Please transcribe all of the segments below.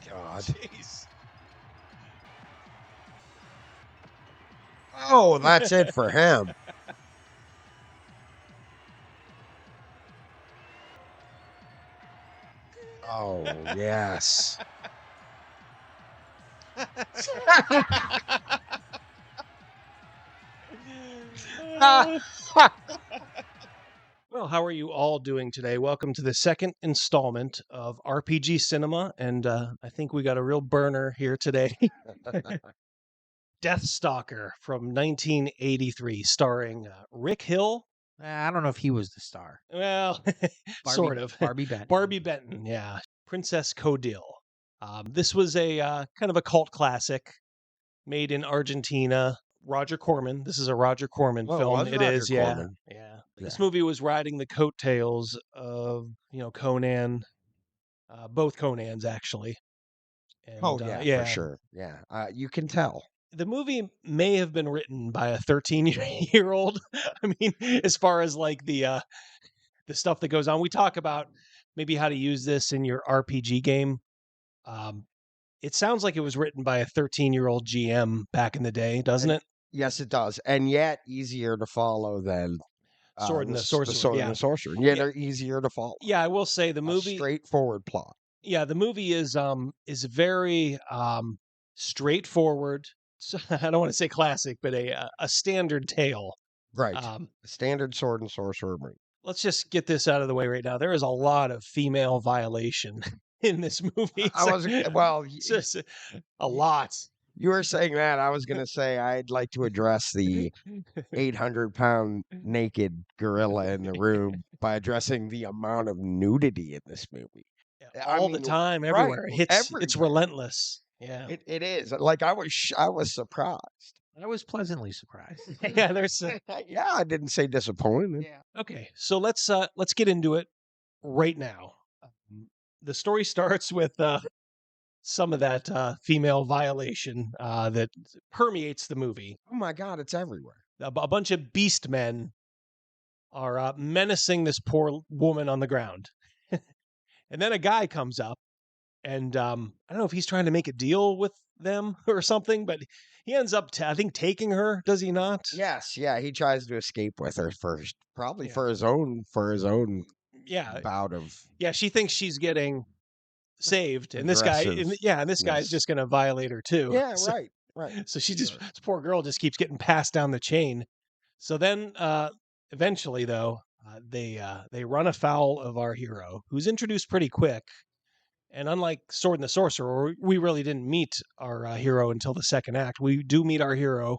God. Jeez. Oh, that's it for him. Oh, yes. Well, how are you all doing today? Welcome to the second installment of RPG Cinema, and I think we got a real burner here today. Deathstalker from 1983, starring Rick Hill. I don't know if he was the star. Well, sort of. Barbie Benton. Barbie Benton, yeah. Princess Codille. This was a kind of a cult classic made in Argentina. Roger Corman. This is a Roger Corman Well, it film. was It Roger is, yeah. Corman. Yeah. Yeah. This movie was riding the coattails of, Conan, both Conans actually. And, Oh, yeah, for sure. Yeah, you can tell. The movie may have been written by a 13-year-old. I mean, as far as like the stuff that goes on, we talk about maybe how to use this in your RPG game. It sounds like it was written by a 13-year-old GM back in the day, doesn't it? Yes, it does. And yet easier to follow than Sword and the the Sorcerer. Sword Yeah. and the Sorcerer. Yeah, Yeah. they're easier to follow. Yeah, I will say the movie. Straightforward plot. Yeah, the movie is very straightforward. So, I don't want to say classic, but a standard tale. Right. Um, Standard Sword and Sorcerer movie. Let's just get this out of the way right now. There is a lot of female violation in this movie. I was well. It's just a lot. You were saying that. I was going to say I'd like to address the 800-pound naked gorilla in the room by addressing the amount of nudity in this movie. All the time, everywhere. Right, It's everywhere. relentless. Yeah. It is. Like I was surprised. I was pleasantly surprised. Yeah, there's Yeah, I didn't say disappointed. Yeah. okay. So let's get into it right now. The story starts with some of that female violation that permeates the movie. Oh my God, it's everywhere. A bunch of beast men are menacing this poor woman on the ground. And then a guy comes up and I don't know if he's trying to make a deal with them or something, but he ends up, I think, taking her. Does he not? Yes, yeah, he tries to escape with her first, probably Yeah. for his own Yeah. bout of. Yeah, she thinks she's getting saved, and this guy, Aggressive. and this guy's Yes. just going to violate her too. Yeah, So- right. So she just, this poor girl just keeps getting passed down the chain. So then, eventually, though, they run afoul of our hero, who's introduced pretty quick. And unlike Sword and the Sorcerer, we really didn't meet our hero until the second act. We do meet our hero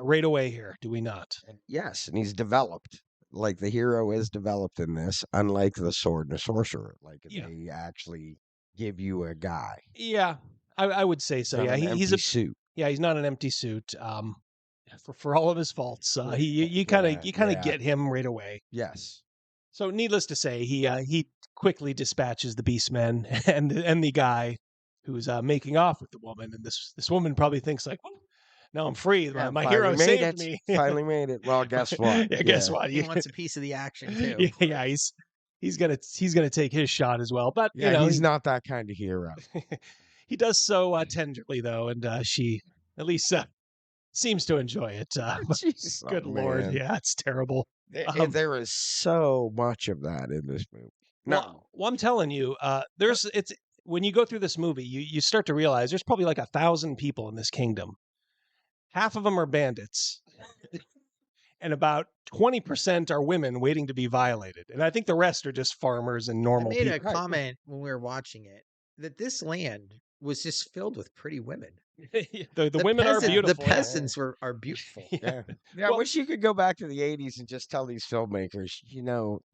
right away here, do we not? Yes, and he's developed. Like the hero is developed in this, unlike the Sword and the Sorcerer. Like Yeah. they actually give you a guy. Yeah, I would say so. not Yeah, an he's empty a suit. yeah, he's not an empty suit. For all of his faults, you kind of Yeah. get him right away. Yes. So, needless to say, he quickly dispatches the Beastmen and the guy who's making off with the woman, and this woman probably thinks like, "Oh, now I'm free. Yeah, My finally hero made saved it. me." Finally made it. Well, guess what? Yeah, guess what? He You- wants a piece of the action too. yeah, he's gonna take his shot as well, but Yeah, you know he's not that kind of hero. he does so tenderly though, and she at least seems to enjoy it. But Jesus, good Lord, man. yeah, it's terrible. There is so much of that in this movie. No, Well, I'm telling you, it's when you go through this movie, you start to realize there's probably like 1,000 people in this kingdom. Half of them are bandits, and about 20% are women waiting to be violated. And I think the rest are just farmers and I normal made a people. comment when we were watching it that this land was just filled with pretty women. the women are beautiful. The peasants are beautiful. yeah. I wish you could go back to the 80s and just tell these filmmakers,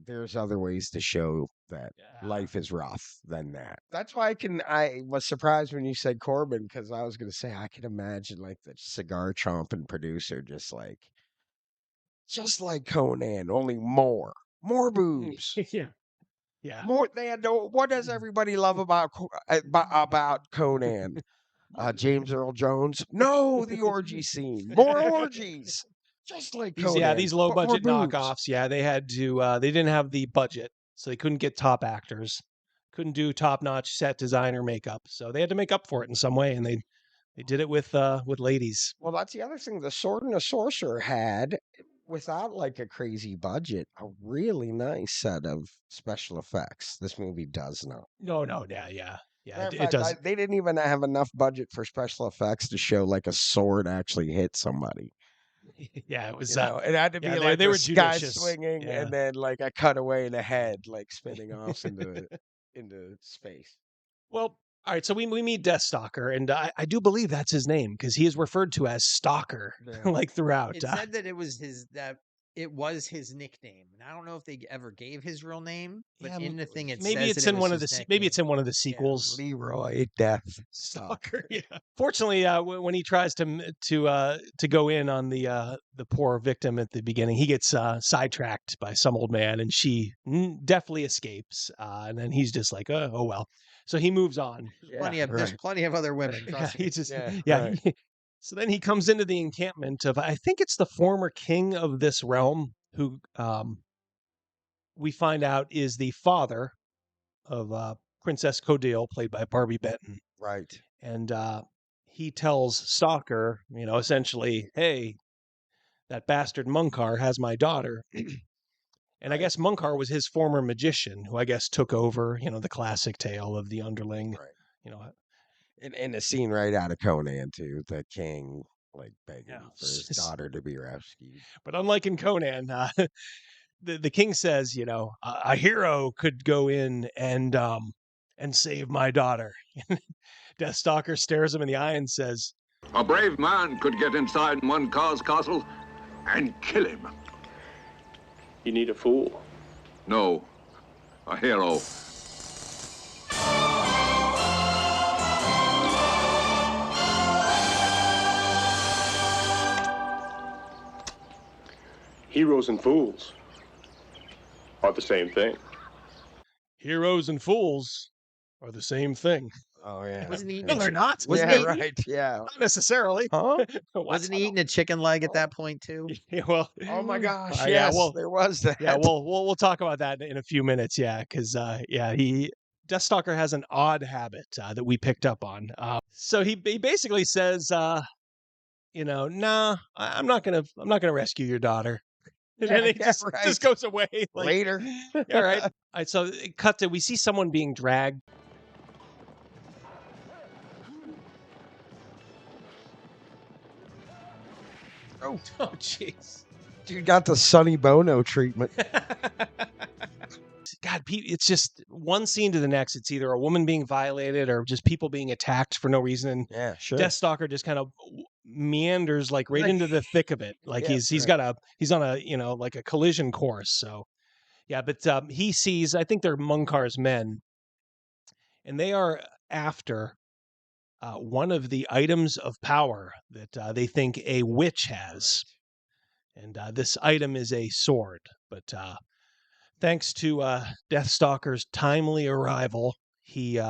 there's other ways to show that life is rough than that. That's why I was surprised when you said Corbin, because I was going to say, I can imagine like the cigar chomping producer, just like Conan, only more boobs. Yeah. More. What does everybody love about Conan? James Earl Jones. No, the orgy scene. More orgies. Just like Conan. These low but more budget boobs. knockoffs. Yeah, they had to. They didn't have the budget, so they couldn't get top actors. couldn't do top-notch set design or makeup, so they had to make up for it in some way, and they did it with ladies. Well, that's the other thing. The Sword and the Sorcerer had, without like a crazy budget, a really nice set of special effects. This movie does not. No, yeah. Matter of It fact, does. they didn't even have enough budget for special effects to show like a sword actually hit somebody. Yeah, it was. You know, it had to Yeah, be like they the were sky judicious. swinging Yeah. and then like a cutaway in the head, like spinning off into space. Well, all right. So we meet Deathstalker, and I do believe that's his name because he is referred to as Stalker Yeah. like throughout. It said that it was his nickname, and I don't know if they ever gave his real name, but Yeah, in the thing it maybe says it's that in it was one of his the maybe it's in nickname. one of the sequels. Leroy Deathstalker. Yeah. Fortunately, when he tries to go in on the poor victim at the beginning, he gets sidetracked by some old man, and she definitely escapes. And then he's just like, oh well. So he moves on. There's plenty of other women. Yeah, Trust he me. just right. so then he comes into the encampment of, I think it's the former king of this realm, who we find out is the father of Princess Codille, played by Barbie Benton. Right. And he tells Stalker, essentially, hey, that bastard Munkar has my daughter. And I guess Munkar was his former magician, who I guess took over, the classic tale of the underling. Right. You know, In a scene right out of Conan too, the king like begging Yeah. for his daughter to be rescued. But unlike in Conan, the king says, a hero could go in and save my daughter. Deathstalker stares him in the eye and says, A brave man could get inside Munkar's castle and kill him. You need a fool. No, a hero. Heroes and fools are the same thing. heroes and fools are the same thing. Oh yeah. Wasn't he? No, they're not. Wasn't Yeah, he? right. Yeah. Not necessarily. Huh? Wasn't he eating a chicken leg at that point too? Yeah, well, Oh my gosh. yeah, Yes, well, there was that. yeah, we'll talk about that in a few minutes. Yeah, because Deathstalker has an odd habit that we picked up on. So he basically says, nah, I'm not gonna rescue your daughter. And then he just goes away like, Later. All right. All right. So cut to, we see someone being dragged. Oh, Jeez. dude got the Sonny Bono treatment. God, it's just one scene to the next. It's either a woman being violated or just people being attacked for no reason. And Yeah, sure. Deathstalker just kind of meanders like right into the thick of it. Like Yeah, he's on a like a collision course. So yeah, but he sees, I think they're Munkar's men, and they are after one of the items of power that they think a witch has. And this item is a sword, but thanks to Deathstalker's timely arrival, he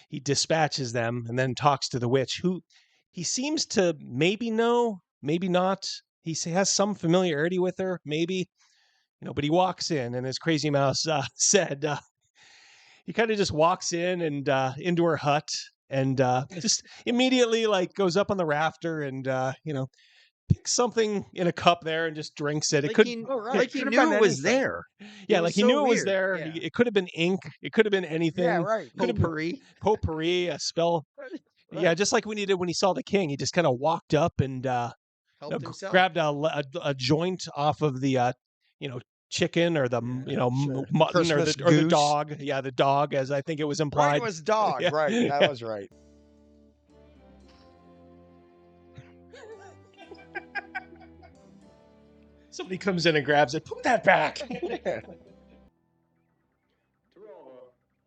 he dispatches them and then talks to the witch, who he seems to maybe know, maybe not. He has some familiarity with her, maybe, but he walks in, and as Crazy Mouse said, he kind of just walks in and into her hut and just immediately like goes up on the rafter and picks something in a cup there and just drinks it. Like It could, he Right. knew Could've it been was anything. there. yeah, It like was he so knew it was weird. there. Yeah. It could have been ink. It could have been anything. Yeah, right. Could have been Potpourri. potpourri, a spell. Yeah, just like when he did when he saw the king. He just kind of walked up and Helped himself. grabbed a joint off of the chicken or the sure. mutton or Christmas the goose. dog. Yeah, the dog, as I think it was implied. Right, it was dog. Yeah. Right, that was right. Somebody comes in and grabs it. Put that back. Terrell,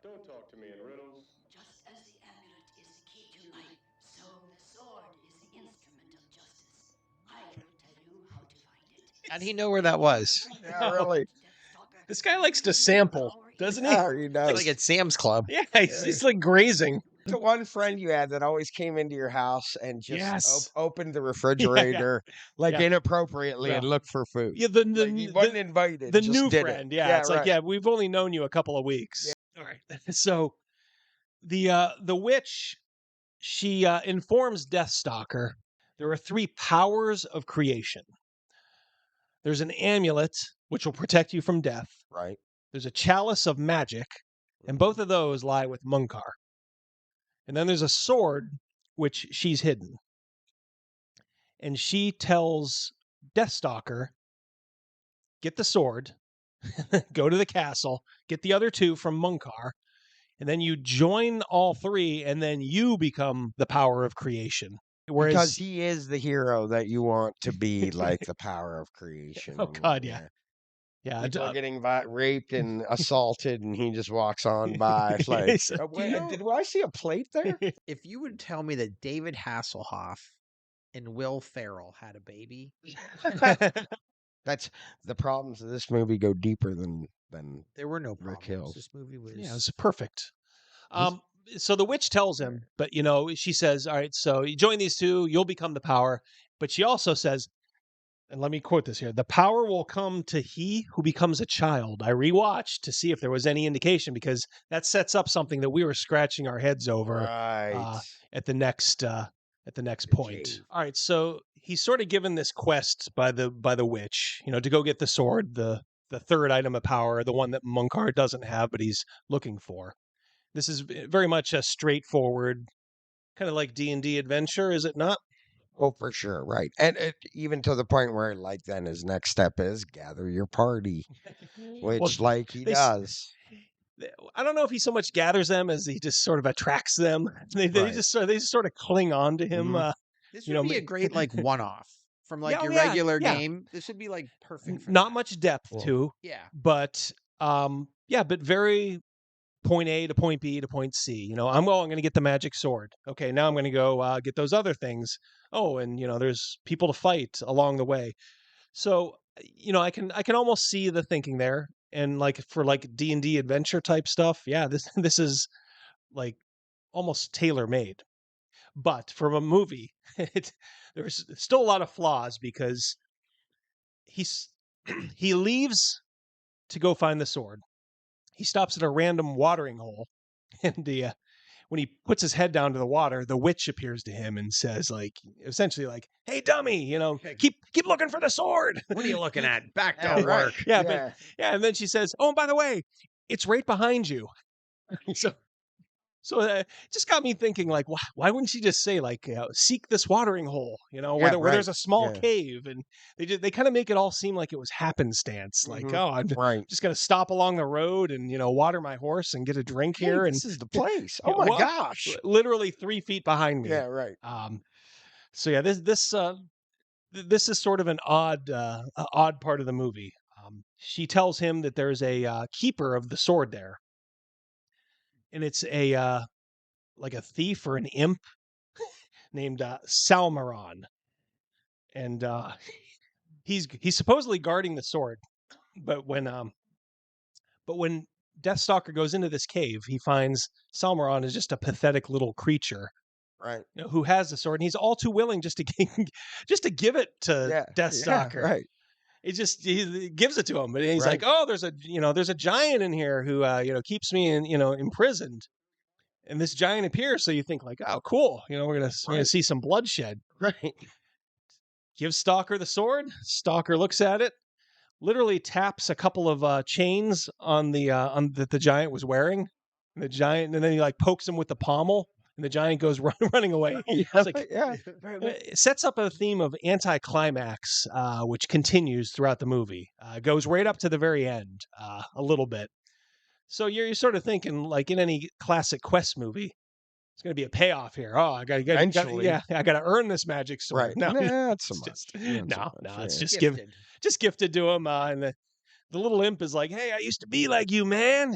don't talk to me in riddles. Just as the amulet is the key to life, so the sword is the instrument of justice. I will tell you how to find it. How do you know where that was? Yeah, really. Deathstalker. This guy likes to sample, doesn't he? Yeah, he does. Like at Sam's Club. Yeah, he's like grazing. The one friend you had that always came into your house and just Yes. opened the refrigerator like Yeah. inappropriately Yeah. and looked for food. Yeah, Like he wasn't invited. the just new did friend. It. Yeah, it's like, right. yeah, we've only known you a couple of weeks. All right. So the witch, she informs Deathstalker there are 3 powers of creation. There's an amulet which will protect you from death. Right. There's a chalice of magic, and both of those lie with Munkar. And then there's a sword which she's hidden. And she tells Deathstalker, get the sword, go to the castle, get the other 2 from Munkar, and then you join all 3, and then you become the power of creation. Because Whereas, he is the hero that you want to be, like the power of creation. oh God, yeah. People are getting raped and assaulted, and he just walks on by. Like, He's like, did I see a plate there? If you would tell me that David Hasselhoff and Will Ferrell had a baby, That's the problems of this movie go deeper than there were no Rick problems. Hills. This movie was yeah, it was perfect. So the witch tells him, but she says, all right, so you join these 2, you'll become the power. But she also says, and let me quote this here, the power will come to he who becomes a child. I rewatched to see if there was any indication, because that sets up something that we were scratching our heads over right at the next point. cave. All right, so he's sort of given this quest by the witch, to go get the sword, the 3rd item of power, the one that Munkar doesn't have, but he's looking for. This is very much a straightforward, kind of like D&D adventure, is it not? Oh, for sure, right. And even to the point where, like, then his next step is gather your party, which, like, he does. I don't know if he so much gathers them as he just sort of attracts them. They Right. just sort of cling on to him. this would be a great one-off from like your yeah, regular yeah. game. This would be like perfect for Not that. much depth too, Yeah. but but very point A to point B to point C. I'm going to get the magic sword. Okay, now I'm going to go get those other things. Oh, and there's people to fight along the way. So I can almost see the thinking there. And like for like D&D adventure type stuff, yeah, this is like almost tailor made. But from a movie, there's still a lot of flaws, because he leaves to go find the sword. He stops at a random watering hole, and when he puts his head down to the water, the witch appears to him and says, like, essentially, like, "Hey, dummy, keep looking for the sword. What are you looking at? Back Yeah, don't right. work. Yeah, and then she says, "Oh, and by the way, it's right behind you." So it just got me thinking, like, why wouldn't she just say, like, seek this watering hole, where there's a small cave, and they kind of make it all seem like it was happenstance, like, oh, I'm just gonna stop along the road and water my horse and get a drink here, and this is the place. Oh my gosh! Literally 3 feet behind me. Yeah, right. So yeah, this is sort of an odd part of the movie. She tells him that there's a keeper of the sword there, and it's a like a thief or an imp named Salmaron, and he's supposedly guarding the sword. But when Deathstalker goes into this cave, he finds Salmaron is just a pathetic little creature, right? Who has the sword, and he's all too willing just to give it to Deathstalker. Yeah, right. He gives it to him, but he's like, "Oh, there's a giant in here who keeps me imprisoned." And this giant appears, so you think like, "Oh, cool! We're gonna see some bloodshed." Right. Gives Stalker the sword. Stalker looks at it, literally taps a couple of chains on that the giant was wearing. And and then he like pokes him with the pommel, and the giant goes running away. It's like, it sets up a theme of anticlimax, which continues throughout the movie. Goes right up to the very end, a little bit. So you're sort of thinking, like in any classic quest movie, it's going to be a payoff here. Oh, I got to earn this magic sword. Right. No, it's it's just gifted to him. And the little imp is like, "Hey, I used to be like you, man.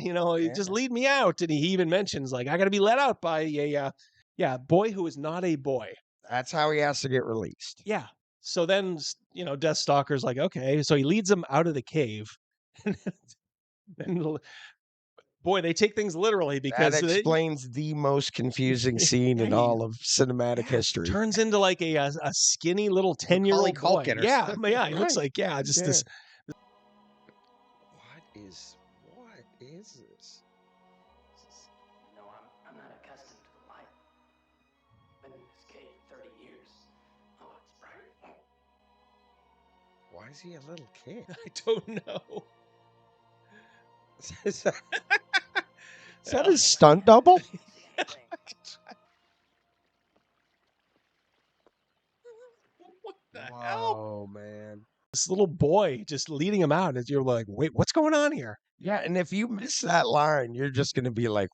Just lead me out." And he even mentions, like, I got to be let out by a boy who is not a boy. That's how he has to get released. Yeah. So then, Deathstalker's like, okay. So he leads him out of the cave. And boy, they take things literally, because that explains the most confusing scene in all of cinematic history. Turns into like a skinny little 10-year-old boy. Yeah, he looks like just this. What is this? Why is he a little kid? I don't know. Is that his stunt double? What the hell? Oh man. This little boy just leading him out, as you're like, wait, what's going on here? Yeah, and if you miss that line, you're just gonna be like,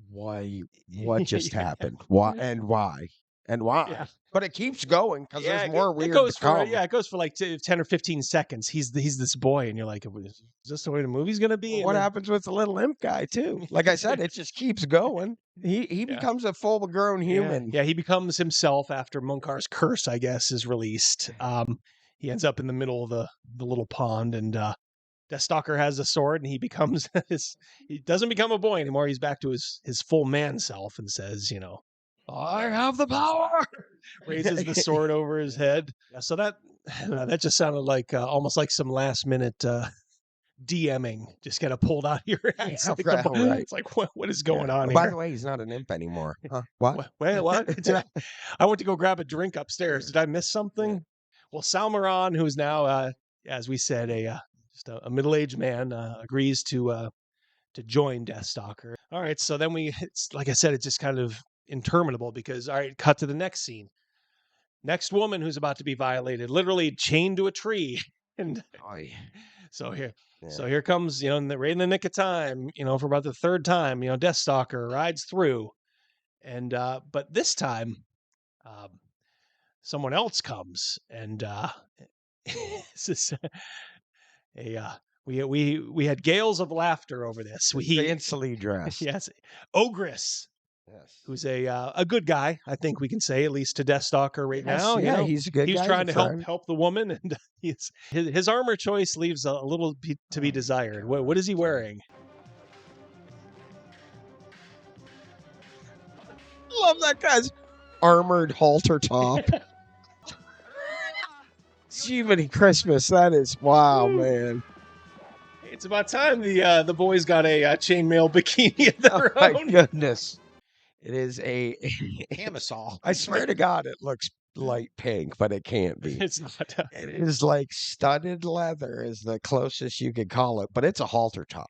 "Why? What just Yeah. happened? Why? And why? And why?" Yeah. But it keeps going because Yeah, there's more it weird goes to for come. it goes for like 10 or 15 seconds. He's this boy, and you're like, is this the way the movie's gonna be? Well, And what then- happens with the little imp guy too? Like I said, it just keeps going. He Yeah. becomes a full grown human. Yeah, he becomes himself after Munkar's curse, I guess, is released. He ends up in the middle of the little pond, and Deathstalker has a sword, and he becomes he doesn't become a boy anymore. He's back to his full man self, and says, "I have the power." Raises the sword over his head. So that just sounded like almost like some last minute DMing, just kind of pulled out of your ass. Yeah, Like right. It's like what is going on Oh, here? by the way, he's not an imp anymore. Huh? What? What? I went to go grab a drink upstairs. Did I miss something? Yeah. Well, Salmaron, who's now, as we said, just a middle-aged man, agrees to join Deathstalker. All right, so then it's like I said, it's just kind of interminable because, all right, cut to the next scene. Next woman who's about to be violated, literally chained to a tree, and so here. Yeah. So here comes, right in the nick of time, for about the third time, Deathstalker rides through, and but this time, someone else comes, and this is we had gales of laughter over this. Fancily dressed. Yes, Ogress, Yes. who's a good guy, I think we can say, at least to Deathstalker right Yes, now. yeah, he's a good He's guy, trying he's to a friend. help the woman, and his armor choice leaves a little to be desired. What is he wearing? Love that guy's armored halter top. Jiminy Christmas, that is wow, man. It's about time the boys got a chainmail bikini of their Oh my own. goodness. It is a Camisole. I swear to God, it looks light pink, but it can't be. It's not. It is like studded leather is the closest you could call it, but it's a halter top.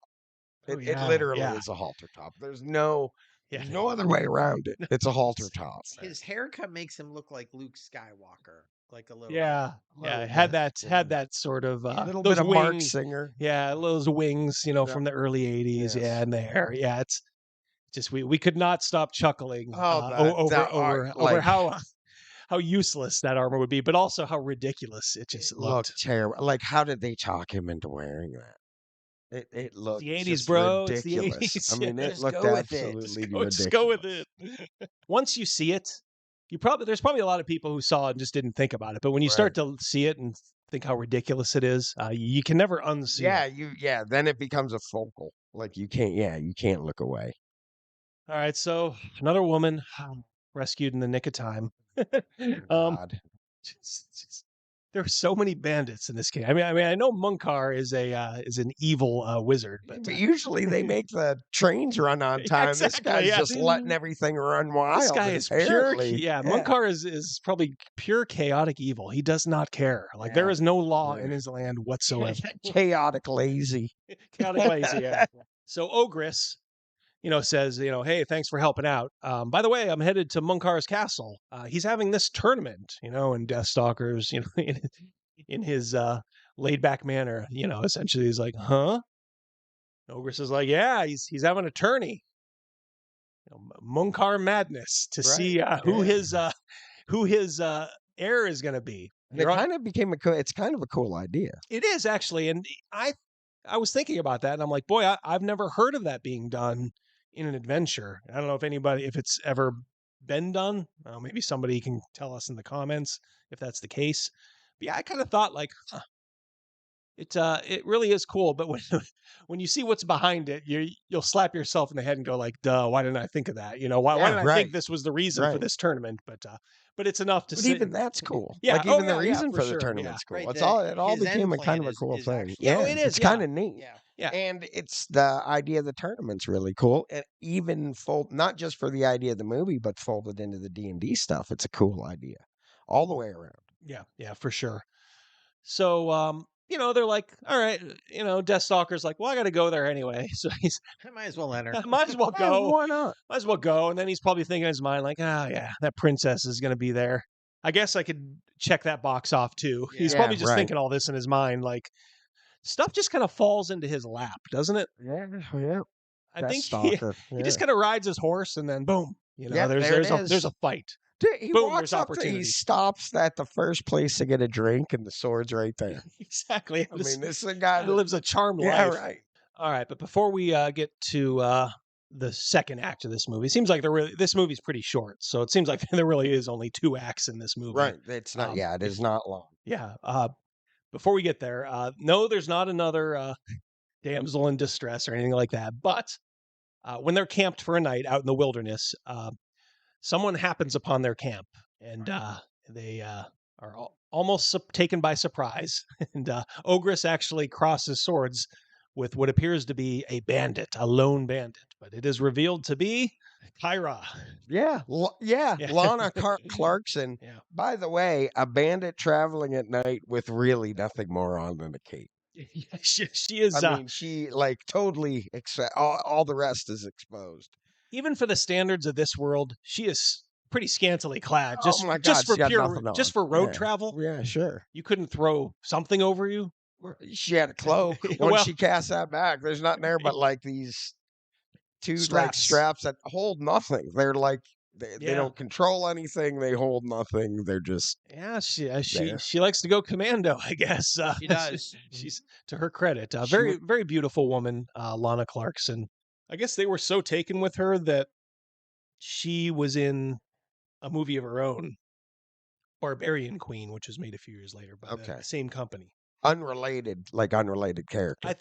It literally is a halter top. There's no other way around it. It's a halter top. His haircut makes him look like Luke Skywalker, like a little. Yeah, little had bit, that sort of a little those bit of wings. Mark Singer. Yeah, those wings, from the early '80s. Yes. Yeah, and the hair. Yeah, it's just we could not stop chuckling over how useless that armor would be, but also how ridiculous it just looked. Terrible. Like, how did they talk him into wearing that? It looked The '80s, just bro. ridiculous. It's the '80s. I mean, it Just looked go with it. absolutely Just ridiculous. go with it. Once you see it, there's probably a lot of people who saw it and just didn't think about it. But when you start to see it and think how ridiculous it is, you can never unsee it. Then it becomes a focal. Like you can't look away. All right, so another woman rescued in the nick of time. God. There are so many bandits in this game. I mean, I know Munkar is an evil wizard, but usually they make the trains run on time. Exactly, This guy's just letting everything run wild. this guy is pure. apparently. Yeah, Munkar is probably pure chaotic evil. He does not care. Like there is no law in his land whatsoever. Chaotic lazy. Chaotic lazy. Yeah. So Ogress, says, hey, thanks for helping out. By the way, I'm headed to Munkar's castle. He's having this tournament, and Deathstalker's, in his laid back manner, essentially he's like, huh? Ogress is like, yeah, he's having a tourney. Munkar madness to see who his heir is going to be. And it kind of became it's kind of a cool idea. It is actually, and I was thinking about that, and I'm like, boy, I've never heard of that being done in an adventure. I don't know if it's ever been done. Maybe somebody can tell us in the comments if that's the case. But yeah, I kind of thought like, it really is cool. But when you see what's behind it, you'll slap yourself in the head and go like, duh, why didn't I think of that? Why didn't I think this was the reason for this tournament? But it's enough to say. Even that's cool. Yeah, like even the reason for the tournament's cool. Right, it all became a kind of a cool thing. actually- Yeah, it is, it's kind of neat. Yeah. And it's the idea of the tournament's really cool. And even not just for the idea of the movie, but folded into the D&D stuff. It's a cool idea all the way around. Yeah, for sure. So they're like, all right, Deathstalker's like, well, I got to go there anyway. So he's, I might as well enter. might as well Yeah, go. why not? Might as well go. And then he's probably thinking in his mind, like, yeah, that princess is going to be there. I guess I could check that box off too. He's Yeah, probably just right. thinking all this in his mind. Like, stuff just kind of falls into his lap, doesn't it? Yeah. I think he Deathstalker. just kind of rides his horse and then boom, Yeah, there's there it there's a is. fight. Dude, he Boom, walks there's up to, he opportunity. stops at the first place to get a drink, and the sword's right there. Exactly. I mean, this is a guy He that lives a charmed yeah, life. right. All right, but before we get to the second act of this movie, it seems like this movie's pretty short, so it seems like there really is only 2 acts in this movie. Right. It's not. Um, Yeah, it is not long. Yeah. Before we get there, no, there's not another damsel in distress or anything like that. But when they're camped for a night out in the wilderness, someone happens upon their camp, and they are almost taken by surprise. And Ogress actually crosses swords with what appears to be a bandit, a lone bandit, but it is revealed to be Kyra. Yeah, Yeah. Lana Clarkson. Yeah. By the way, a bandit traveling at night with really nothing more on than a cape. Yeah, she is. I mean, she like totally all the rest is exposed. Even for the standards of this world, she is pretty scantily clad. Just, oh my God, just for she got pure, nothing on. just for road Yeah. travel. Yeah, sure. You couldn't throw something over you. She had a cloak. Once Well- she cast that back, there's nothing there but like these two like straps that hold nothing. They're like they Yeah. don't control anything. They hold nothing. They're just Yeah, there. she likes to go commando, I guess. She does. She's, to her credit, She very very beautiful woman, Lana Clarkson. I guess they were so taken with her that she was in a movie of her own, Barbarian Queen, which was made a few years later by the same company. unrelated character.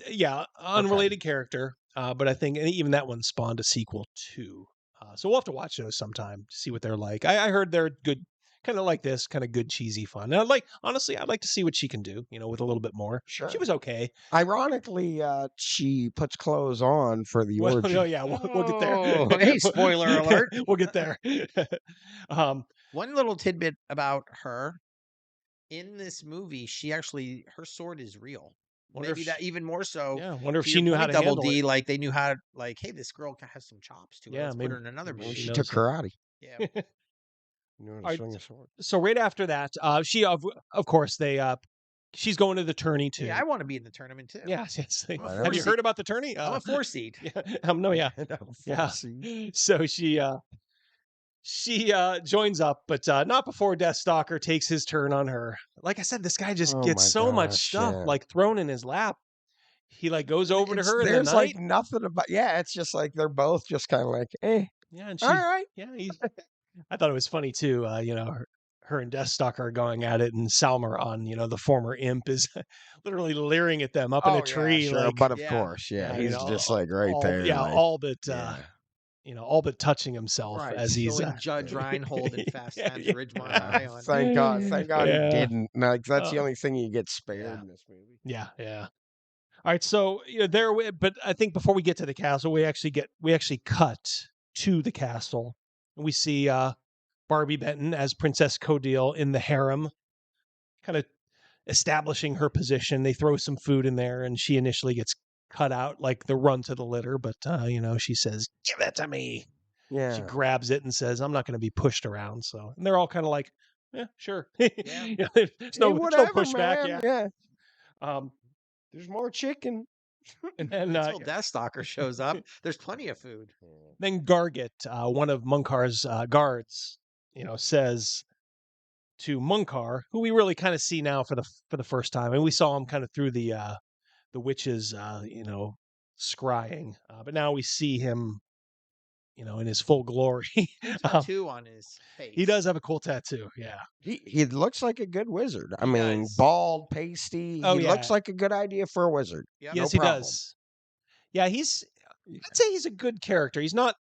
Unrelated character, but I think even that one spawned a sequel too. So we'll have to watch those sometime to see what they're like. I heard they're good, kind of like this, kind of good cheesy fun. And honestly, I'd like to see what she can do, with a little bit more. Sure. She was okay. Ironically, she puts clothes on for the orgy. Oh yeah, we'll get there. Oh, hey, spoiler alert. We'll get there. One little tidbit about her. In this movie, her sword is real. Wonder Maybe if that even more so. Yeah, wonder if to she your knew how point, to Double handle D, it. like they knew how to, like, hey, this girl has some chops to her. Yeah, Let's maybe- put her in another maybe movie. She knows took it. karate. Yeah. Knew how to Alright, swing a sword. So right after that, she of course she's going to the tourney too. Yeah, I want to be in the tournament too. Yes. I'm a Have four you seed. heard about the tourney? I'm a 4 seed. Yeah. No, yeah. Yeah. So she joins up, but not before Deathstalker takes his turn on her. Like I said, this guy just Oh gets my so much gosh, stuff yeah. like thrown in his lap. He like goes over to her in the There's night. like nothing about. Yeah, it's just like they're both just kind of like, Yeah, and she, all right. yeah, I thought it was funny too. Her and Deathstalker are going at it, and Salmaron, the former imp, is literally leering at them up in a tree. Yeah, sure, like, but of yeah. course, Yeah, he's just like right there. Yeah, like, all but yeah. all but touching himself Right. as he's Killing Judge Reinhold in Fast Yeah, Times yeah. at Ridgemont Yeah, High on. thank God Yeah. he didn't. Like that's the Uh, only thing he gets spared yeah. in this movie. Yeah, yeah. All right, so but I think before we get to the castle, we actually cut to the castle, and we see Barbie Benton as Princess Codile in the harem, kind of establishing her position. They throw some food in there, and she initially gets cut out like the run to the litter, but she says, "Give that to me." Yeah, She grabs it and says, "I'm not going to be pushed around." So, and they're all kind of like, "Yeah, sure." Yeah. There's no whatever, pushback. man. Yeah. Yeah, there's more chicken. And then Until Deathstalker shows up, there's plenty of food. Then Garget, one of Munkar's guards, says to Munkar, who we really kind of see now for the first time, and we saw him kind of through the witches, scrying, but now we see him, in his full glory. Tattoo on his face. He does have a cool tattoo. Yeah. He looks like a good wizard. I He mean, does. bald, pasty. Oh, he yeah. looks like a good idea for a wizard. Yep. Yes, No he problem. does. Yeah, I'd say he's a good character. He's not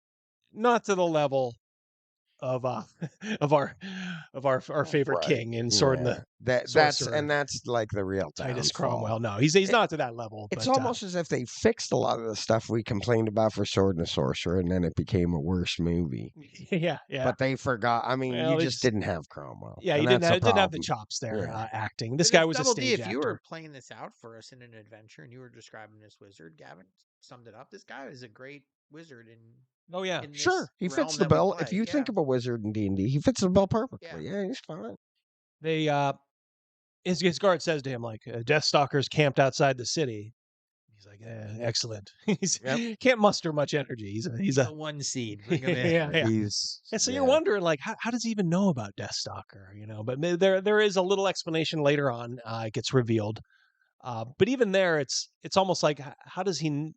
to the level of of our of our favorite Right. king in Sword in the that's Sorcerer. that's like the real Titus downfall. Cromwell. No, he's not to that level. It's but, almost as if they fixed a lot of the stuff we complained about for Sword and the Sorcerer, and then it became a worse movie. yeah. But they forgot. I mean, Well, you they just didn't have Cromwell. Yeah, and you that's a didn't have the problem. chops there Yeah. acting. This But guy if was a Double D, stage if actor. you were playing this out for us in an adventure and you were describing this wizard, Gavin summed it up. This guy is a great wizard in Oh yeah, in this Sure, he fits realm the that we bill. If play. you think of a wizard in D&D, he fits the bill perfectly. Yeah, he's fine. they his guard says to him like, Deathstalker's camped outside the city. He's like, excellent. He's can't muster much energy. He's a one seed. Bring him in. yeah. He's And so you're wondering like, how does he even know about Deathstalker? You know, but there is a little explanation later on. It gets revealed. But even there, it's almost like how does he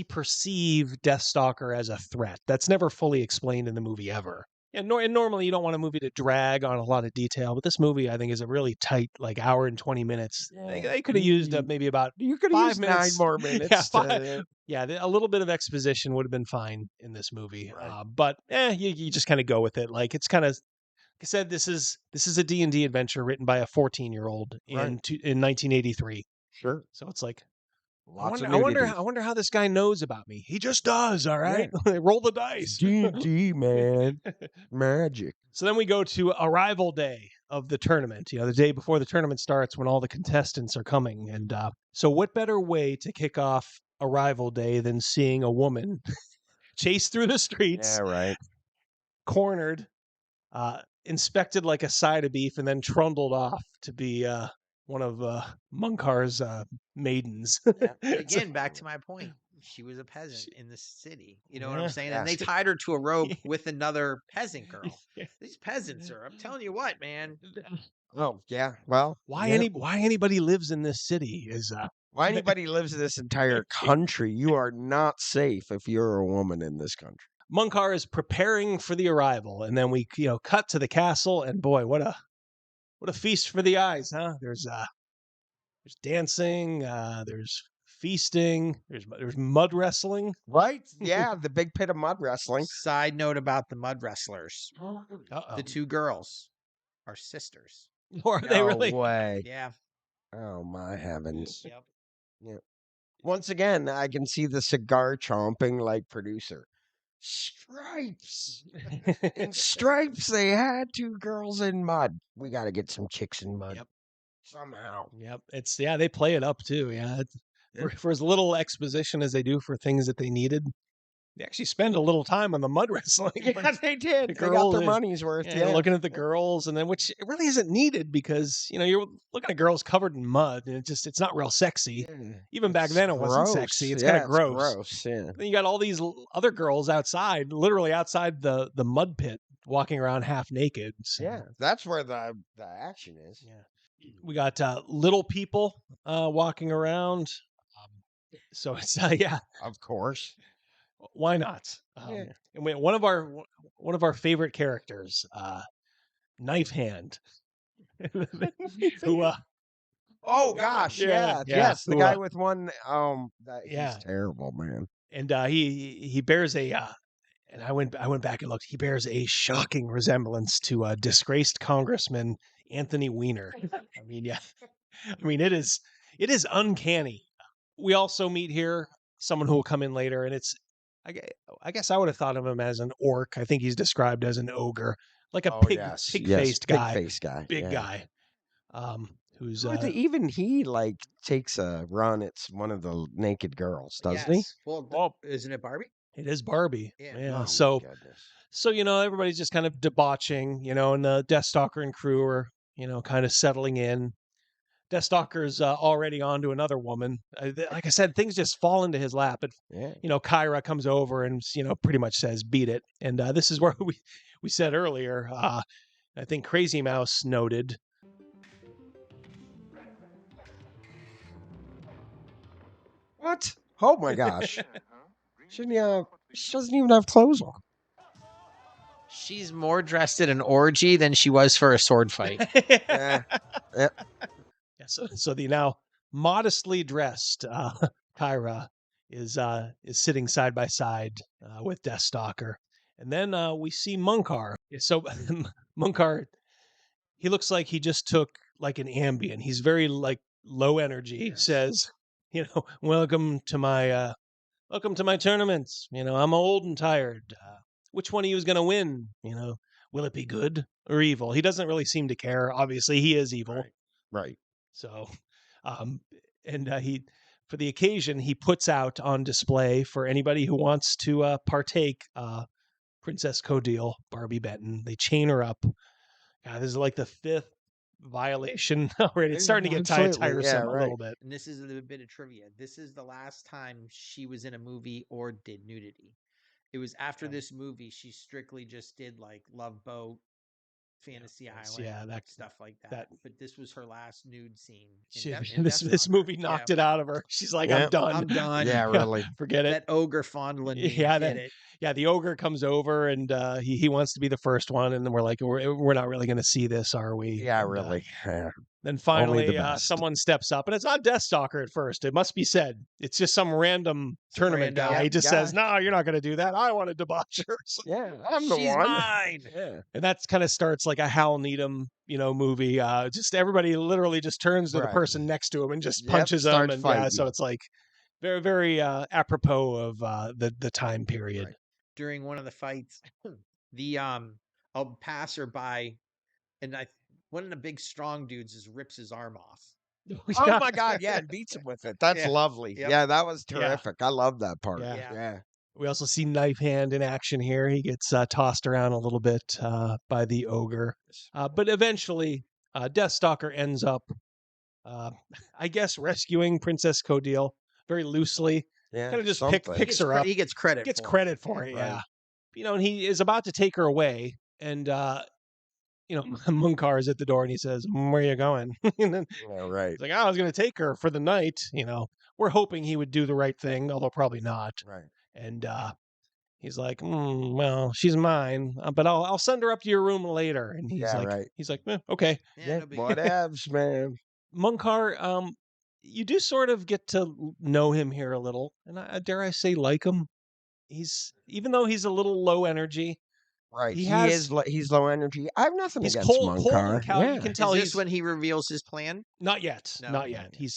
perceive Deathstalker as a threat? That's never fully explained in the movie ever. And normally you don't want a movie to drag on a lot of detail, but this movie I think is a really tight, like hour and 20 minutes. They could have used maybe about you could 5 use minutes, 9 more minutes. a little bit of exposition would have been fine in this movie. Right. But you just kind of go with it. Like it's kind of, like I said, this is a D&D adventure written by a 14-year-old in 1983. Sure. So it's like, Lots I wonder how this guy knows about me. He just does, all right? Roll the dice. D&D, man. Magic. So then we go to arrival day of the tournament, the day before the tournament starts when all the contestants are coming. And so what better way to kick off arrival day than seeing a woman chased through the streets, cornered, inspected like a side of beef, and then trundled off to be one of Munkar's maidens. Again, back to my point. She was a peasant in the city. You know what I'm saying? And they tied her to a rope with another peasant girl. These peasants are, I'm telling you what, man. Oh, yeah. Well, why anybody lives in this city is why anybody lives in this entire country. You are not safe if you're a woman in this country. Munkar is preparing for the arrival, and then we cut to the castle, and boy, what a feast for the eyes, huh? There's dancing, there's feasting, there's mud wrestling. Right? Yeah, the big pit of mud wrestling. Side note about the mud wrestlers. The two girls are sisters. Or are they really? No way. Yeah. Oh my heavens. Yep. Yeah. Once again, I can see the cigar chomping like producer. Stripes. In Stripes, they had two girls in mud. We got to get some chicks in mud. Yep. Somehow. Yep. It's they play it up too. Yeah. For as little exposition as they do for things that they needed, they actually spend a little time on the mud wrestling. Yeah, they did. The they got their girls, money's worth. Yeah, looking at the girls, and then which it really isn't needed because you're looking at girls covered in mud, and it's not real sexy. Yeah. Even back then, it wasn't sexy. It's kind of gross. Gross. Yeah. Then you got all these other girls outside, literally outside the mud pit, walking around half naked. So. Yeah, that's where the action is. Yeah. We got little people walking around. So it's of course. Why not? And one of our favorite characters, Knife Hand, who oh gosh, yes, the guy with one. He's terrible, man. And he bears a. And I went back and looked. He bears a shocking resemblance to disgraced Congressman Anthony Weiner. I mean, yeah. I mean, it is uncanny. We also meet here someone who will come in later, and it's, I guess I would have thought of him as an orc. I think he's described as an ogre, like a pig-faced guy, big guy. Who's even he like takes a run at one of the naked girls, doesn't he? Well, isn't it Barbie? It is Barbie. Yeah. Oh, so everybody's just kind of debauching, and the Deathstalker and crew are kind of settling in. Deathstalker's already on to another woman. Like I said, things just fall into his lap. But Kyra comes over and pretty much says, "Beat it." And this is where we said earlier. I think Crazy Mouse noted. What? Oh my gosh! She doesn't even have clothes on. She's more dressed at an orgy than she was for a sword fight. Yeah. So the now modestly dressed Kyra is sitting side by side with Deathstalker, and then we see Munkar. So Munkar, he looks like he just took like an Ambien. He's very like low energy. Yes. Says, welcome to my tournaments. I'm old and tired. Which one of you is going to win? Will it be good or evil? He doesn't really seem to care. Obviously, he is evil. Right. So, and he, for the occasion, he puts out on display for anybody who wants to partake, Princess Codile, Barbie Benton. They chain her up. God, this is like the 5th violation already. It's starting to get tiresome a little bit. And this is a bit of trivia. This is the last time she was in a movie or did nudity. It was after this movie she strictly just did like Love Boat, Fantasy Island, stuff like that. But this was her last nude scene. This movie knocked it out of her. She's like, I'm done. I'm done. Yeah, really. Forget it. That ogre fondling me. Yeah, did it. Yeah, the ogre comes over and he wants to be the first one, and then we're like, we're not really going to see this, are we? Yeah, and, really. Then finally, someone steps up, and it's not Deathstalker at first. It must be said. It's just some random tournament guy. He just says, "No, you're not going to do that. I want to debauch her." Yeah, I'm the She's one. mine. Yeah, and that kind of starts like a Hal Needham, movie. Just everybody literally just turns to the person next to him and just punches them, and so it's like very, very apropos of the time period. Right. During one of the fights, the a passerby, and one of the big strong dudes just rips his arm off. Oh my God! Yeah, and beats him with it. That's lovely. Yep. Yeah, that was terrific. I love that part. Yeah. We also see Knife Hand in action here. He gets tossed around a little bit by the ogre, but eventually, Deathstalker ends up, I guess, rescuing Princess Codile very loosely. Yeah, kind of just picks her up. He gets credit. Gets credit for it. Yeah. And he is about to take her away, and Munkar is at the door, and he says, "Where are you going?" And then he's like, I was going to take her for the night. We're hoping he would do the right thing, although probably not. Right. And he's like, well, she's mine, but I'll send her up to your room later. And he's like, okay. Yeah, whatevs, man. Munkar, you do sort of get to know him here a little, and dare I say, like him. Even though he's a little low energy. Right. He's low energy. I have nothing against Munkar. You can tell he's when he reveals his plan. Not yet. No, not yet. You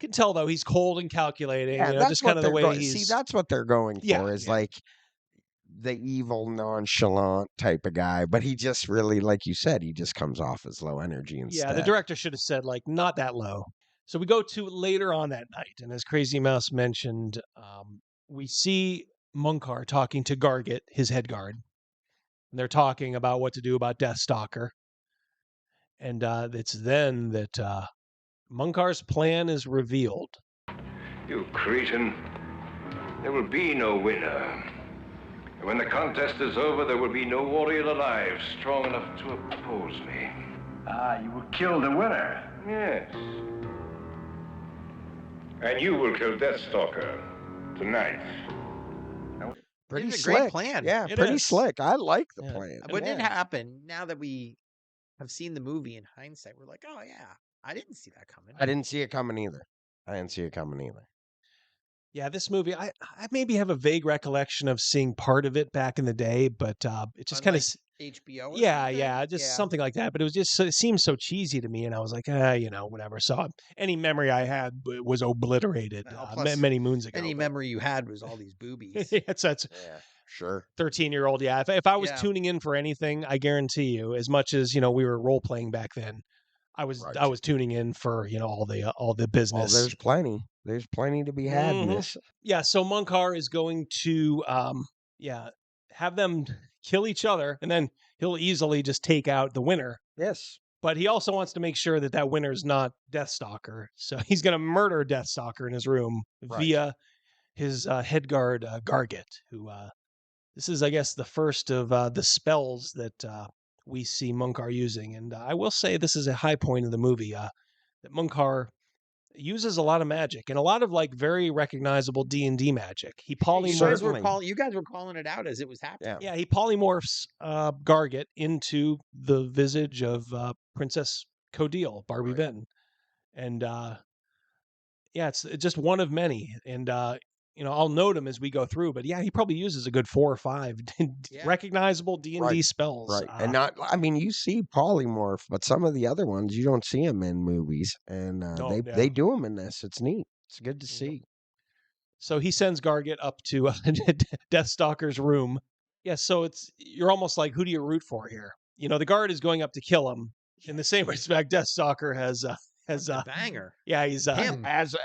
can tell though he's cold and calculating. Yeah, that's just kind of the way he's. See, that's what they're going for. Is like the evil, nonchalant type of guy, but he just really, like you said, he just comes off as low energy instead. Yeah, the director should have said like not that low. So we go to later on that night, and as Crazy Mouse mentioned, we see Munkar talking to Garget, his head guard. And they're talking about what to do about Deathstalker. And it's then that Munkar's plan is revealed. You cretin. There will be no winner. And when the contest is over, there will be no warrior alive strong enough to oppose me. Ah, you will kill the winner. Yes. And you will kill Deathstalker tonight. Pretty it's a slick. Great plan. Yeah, pretty slick. I like the plan. When it happened, now that we have seen the movie in hindsight, we're like, oh yeah, I didn't see that coming. I didn't see it coming either. Yeah, this movie, I maybe have a vague recollection of seeing part of it back in the day, but it just kind of HBO. Or something like that. But it seemed so cheesy to me, and I was like, whatever. So any memory I had was obliterated many moons ago. Any memory you had was all these boobies. That's sure. 13-year-old. Yeah, if I was tuning in for anything, I guarantee you, as much as we were role playing back then, I was tuning in for all the business. Oh, there's plenty to be had in this. Yeah, so Munkar is going to have them kill each other, and then he'll easily just take out the winner. Yes. But he also wants to make sure that winner is not Deathstalker. So he's going to murder Deathstalker in his room via his head guard, Garget, who this is, I guess, the first of the spells that we see Munkar using. And I will say this is a high point of the movie, that Munkar uses a lot of magic and a lot of very recognizable D&D magic. He polymorphs. You guys were calling it out as it was happening. Yeah, he polymorphs Garget into the visage of Princess Codile, Barbie Benton, and it's just one of many. And I'll note them as we go through, but yeah, he probably uses a good 4 or 5 recognizable D&D Right, spells. Right. And you see polymorph, but some of the other ones you don't see them in movies, and they do them in this. It's neat. It's good to see. So he sends Gargett up to Deathstalker's room. Yeah, so you're almost like, who do you root for here? The guard is going up to kill him. In the same respect, Deathstalker has banger. Yeah, he's him as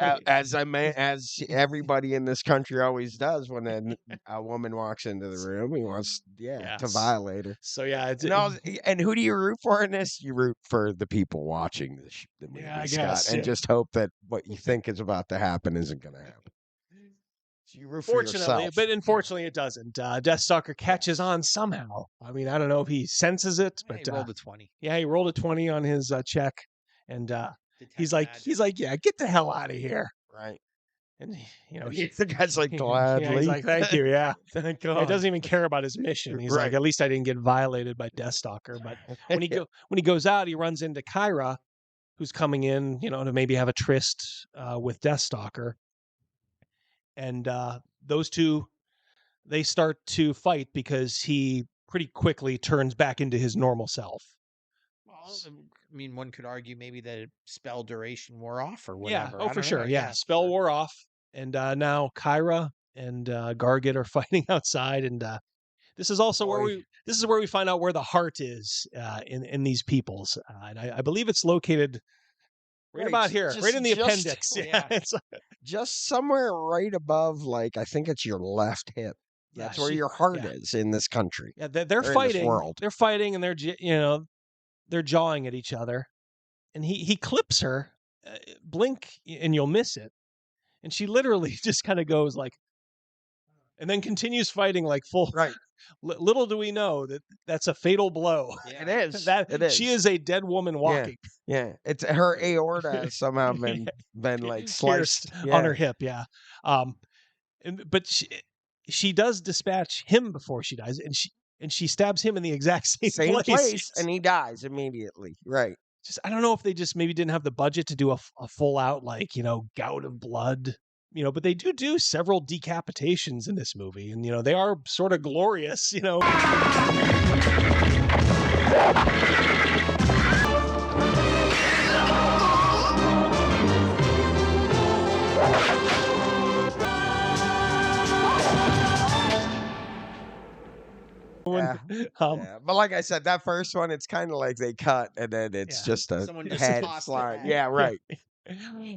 everybody in this country always does when a woman walks into the room. He wants to violate her. So yeah, and who do you root for in this? You root for the people watching the movie, I Scott, guess, and just hope that what you think is about to happen isn't going to happen. So you root for yourself. But unfortunately, it doesn't. Deathstalker catches on somehow. I mean, I don't know if he senses it, but he rolled a 20. Yeah, he rolled a 20 on his check, and he's like, yeah, get the hell out of here. Right. And the guy's like, gladly. He's like, thank you, yeah. Thank God. He doesn't even care about his mission. He's like, at least I didn't get violated by Deathstalker. But when he goes out, he runs into Kyra, who's coming in, to maybe have a tryst with Deathstalker. And those two, they start to fight because he pretty quickly turns back into his normal self. Well, I mean, one could argue maybe that spell duration wore off or whatever. Yeah, for sure. Yeah, spell wore off. And now Kyra and Gargett are fighting outside. And this is also where we find out where the heart is in these peoples. And I believe it's located right about here, right in the appendix. Yeah, it's just somewhere right above, like, I think it's your left hip. That's where your heart is in this country. Yeah, they're fighting. They're fighting, and they're jawing at each other. And he clips her. Blink, and you'll miss it. And she literally just kind of goes like, and then continues fighting like full. Right. Little do we know that that's a fatal blow. Yeah. It is. It is. She is a dead woman walking. Yeah. It's her aorta has somehow been like sliced on her hip. Yeah. But she does dispatch him before she dies, and she stabs him in the exact same place, and he dies immediately. Right. I don't know if they just maybe didn't have the budget to do a full out, gout of blood, but they do several decapitations in this movie, and they are sort of glorious, But like I said, that first one, it's kind of like they cut and then it's just a head slide. Yeah, right.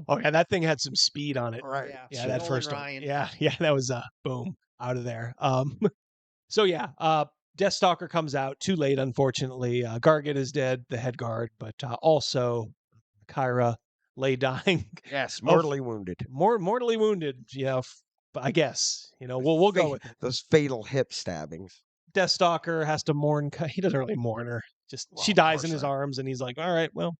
Oh yeah, that thing had some speed on it. Right. Yeah, that first one. Yeah, that was boom, out of there. So yeah, Deathstalker comes out too late, unfortunately. Gargett is dead, the head guard, but also Kyra lay dying. Yes, mortally wounded. Mortally wounded. Yeah, I guess we'll go with it. Those fatal hip stabbings. Deathstalker has to mourn. He doesn't really mourn her. She dies in his arms, and he's like, "All right, well,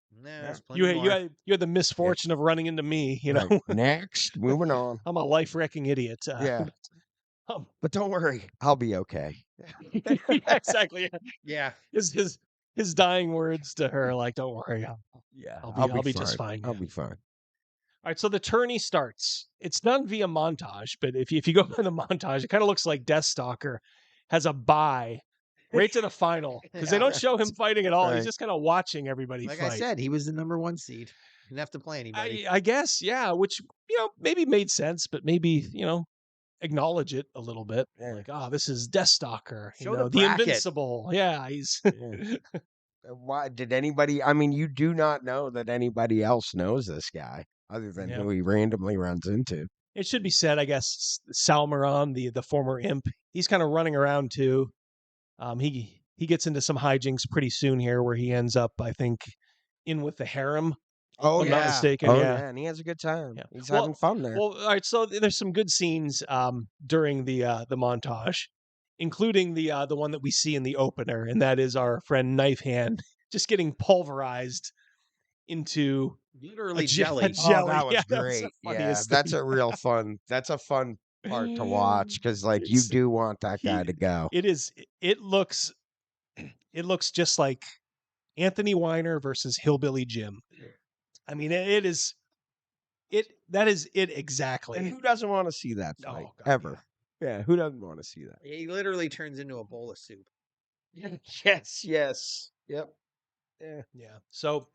you had the misfortune of running into me. Right. Next, moving on. I'm a life-wrecking idiot." But don't worry, I'll be okay. Exactly. Yeah. His dying words to her, like, "Don't worry, I'll be just fine. I'll be fine." All right, so the tourney starts. It's done via montage, but if you go by the montage, it kind of looks like Deathstalker has a bye right to the final because they don't show him fighting at all. Right. He's just kind of watching everybody fight. Like I said, he was the number 1 seed. He didn't have to play anybody. I guess, yeah, which, maybe made sense, but maybe, acknowledge it a little bit. Yeah. Like, this is Deathstalker, the Invincible. Yeah, he's... Why did anybody... I mean, you do not know that anybody else knows this guy other than who he randomly runs into. It should be said, I guess, Salmaron, the former imp, he's kind of running around too. He gets into some hijinks pretty soon here where he ends up, I think, in with the harem. Oh, if I'm not mistaken. Oh, yeah, and he has a good time. Yeah. He's having fun there. Well, all right, so there's some good scenes during the montage, including the one that we see in the opener, and that is our friend Knife Hand just getting pulverized into literally jelly. Oh, that was great. That's a real fun. That's a fun part to watch because, like, you do want that guy to go. It is. It looks just like Anthony Weiner versus Hillbilly Jim. I mean, it is That is it exactly. And who doesn't want to see that fight God, ever? Yeah, who doesn't want to see that? He literally turns into a bowl of soup. Yes, yes. Yep. Yeah. So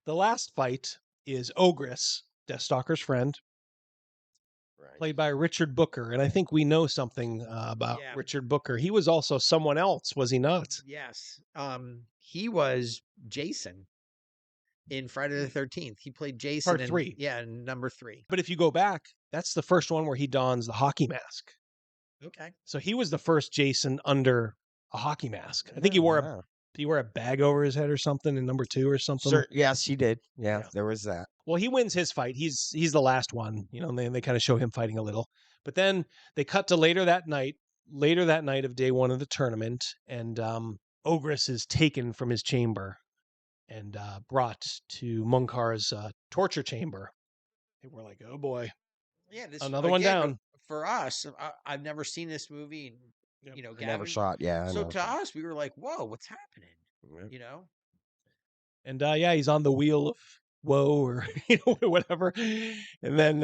the last fight is Ogress, Deathstalker's friend, played by Richard Booker. And I think we know something about Richard Booker. He was also someone else, was he not? Yes. He was Jason in Friday the 13th. He played Jason Part 3. in number 3. But if you go back, that's the first one where he dons the hockey mask. Okay. So he was the first Jason under a hockey mask. I think he wore a bag over his head or something in number 2 or something. Yes, he did. Yeah, there was that. Well, he wins his fight. He's the last one, and they kind of show him fighting a little. But then they cut to later that night of day 1 of the tournament, and Ogress is taken from his chamber and brought to Munkar's torture chamber. And we're like, oh boy. Yeah, this Another one down. For us, I've never seen this movie. And, I never saw it. Yeah. So to us, we were like, "Whoa, what's happening?" And he's on the wheel of woe or whatever. And then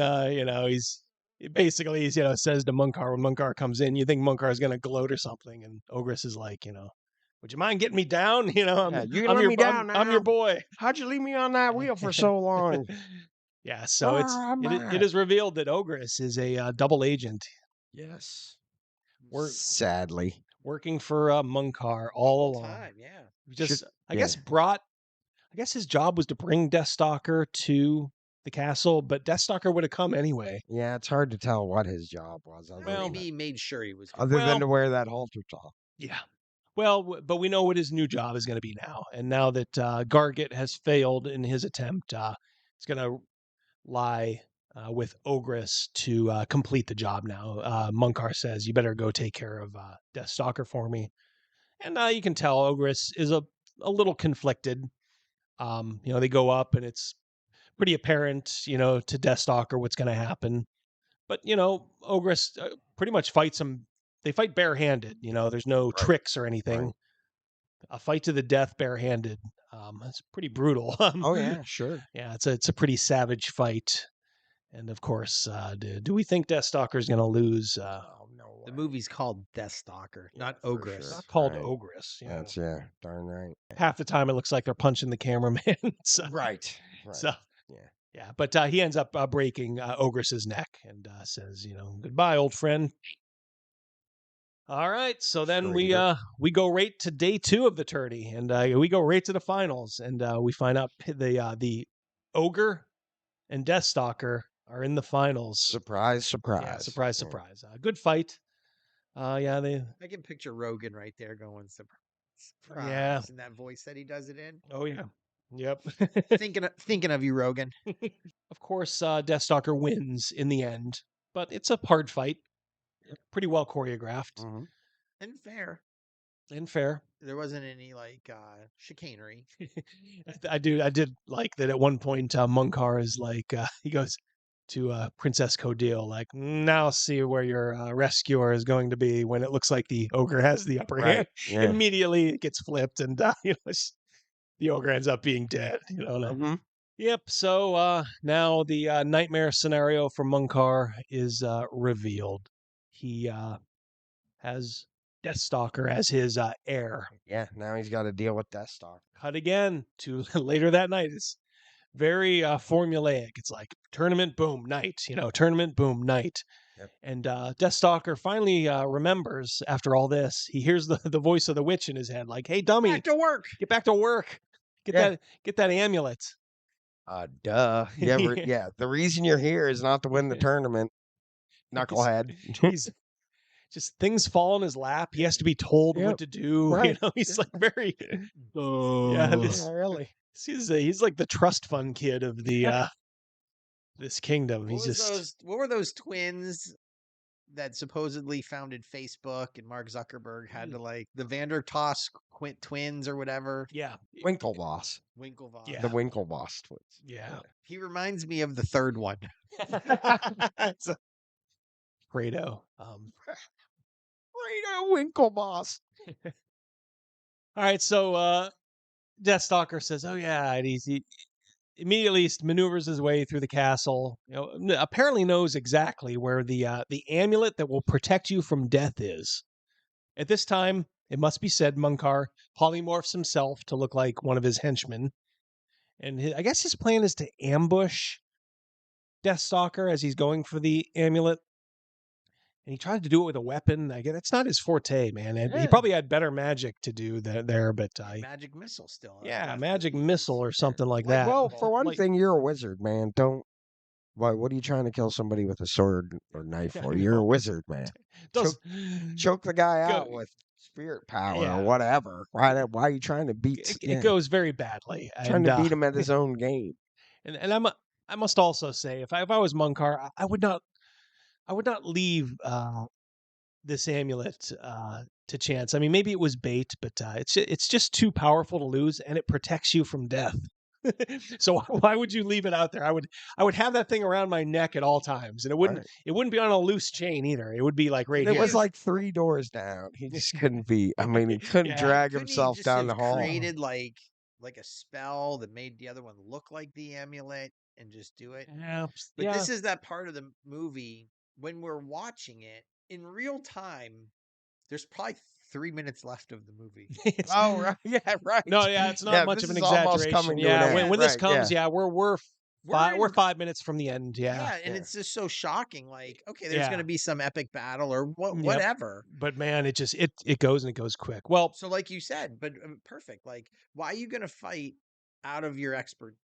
he's basically says to Munkar when Munkar comes in, you think Munkar is gonna gloat or something, and Ogress is like, would you mind getting me down? You're gonna let me down. I'm your boy. How'd you leave me on that wheel for so long? Yeah, so it is revealed that Ogress is a double agent. Yes. Sadly, working for Munkar all along. Time, yeah. I guess his job was to bring Deathstalker to the castle, but Deathstalker would have come anyway. Yeah, it's hard to tell what his job was. Maybe he made sure he was. Other than to wear that halter top. Yeah. Well, but we know what his new job is going to be now. And now that Gargett has failed in his attempt, it's going to lie with Ogress to complete the job now. Munkar says, you better go take care of Deathstalker for me. And you can tell Ogress is a little conflicted. They go up and it's pretty apparent, to Deathstalker what's going to happen. But, Ogress pretty much fights him. They fight barehanded. There's no tricks or anything. Right. A fight to the death barehanded. It's pretty brutal. Oh, yeah, sure. Yeah, it's a pretty savage fight. And of course, do we think Deathstalker is going to lose? No. The movie's called Deathstalker, not Ogress. Not called Ogress. That's darn right. Half the time it looks like they're punching the cameraman. Right. So yeah. But he ends up breaking Ogress's neck and says, goodbye, old friend. All right, so then we go right to day 2 of the tourney, and we go right to the finals, and we find out the ogre and Deathstalker are in the finals. Surprise, surprise. Yeah, surprise, surprise. Good fight. I can picture Rogan right there going surprise. Yeah. And that voice that he does it in. Oh yeah. Yep. thinking of you, Rogan. Of course, Deathstalker wins in the end, but it's a hard fight. Pretty well choreographed. Mm-hmm. And fair. There wasn't any chicanery. I did like that at one point. Munkar is like he goes to Princess Codile, like, now see where your rescuer is going to be when it looks like the ogre has the upper hand. Yeah. Immediately it gets flipped, and the ogre ends up being dead. Mm-hmm. Yep. So now the nightmare scenario for Munkar is revealed. He has Deathstalker as his heir. Yeah, now he's got to deal with Deathstalker. Cut again to later that night. It's very formulaic. It's like tournament, boom, night. Tournament, boom, night. Yep. And Deathstalker finally remembers after all this. He hears the voice of the witch in his head, like, "Hey, dummy, back to work. Get back to work. Get that amulet." Duh. Yeah. The reason you're here is not to win the tournament. Knucklehead. He's just things fall in his lap. He has to be told what to do. Right. He's like very. Really. He's like the trust fund kid of the this kingdom. What were those twins that supposedly founded Facebook, and Mark Zuckerberg had to the Vandertoss twins or whatever? Yeah. Winklevoss. Yeah. The Winklevoss twins. Yeah. He reminds me of the third one. Fredo. Fredo Winklevoss. All right, so Deathstalker says, "Oh yeah, immediately maneuvers his way through the castle. Apparently knows exactly where the amulet that will protect you from death is. At this time, it must be said, Munkar polymorphs himself to look like one of his henchmen, and I guess his plan is to ambush Deathstalker as he's going for the amulet. And he tried to do it with a weapon. I guess that's not his forte, man. And he probably had better magic to do there, but magic missile still. Yeah, magic missile or something like that. Well, for one thing, you're a wizard, man. What are you trying to kill somebody with a sword or knife for? You're a wizard, man. Choke the guy out with spirit power or whatever. Why are you trying to beat? It goes very badly. Trying to beat him at his own game. And I must also say, if I was Munkar, I would not leave this amulet to chance. I mean, maybe it was bait, but it's just too powerful to lose, and it protects you from death. So why would you leave it out there? I would have that thing around my neck at all times, and it wouldn't be on a loose chain either. It would be like right here. It was like 3 doors down. He just couldn't be. I mean, he couldn't drag himself down the hall. Created like a spell that made the other one look like the amulet and just do it. Yeah, but this is that part of the movie when we're watching it in real time. There's probably 3 minutes left of the movie. Oh, right. Yeah, right. No, yeah, it's not much of an exaggeration. Yeah, when this comes, we're 5 minutes from the end. Yeah, and it's just so shocking. Like, okay, there's going to be some epic battle or whatever. But man, it just it goes and it goes quick. Well, so like you said, but perfect. Like, why are you going to fight out of your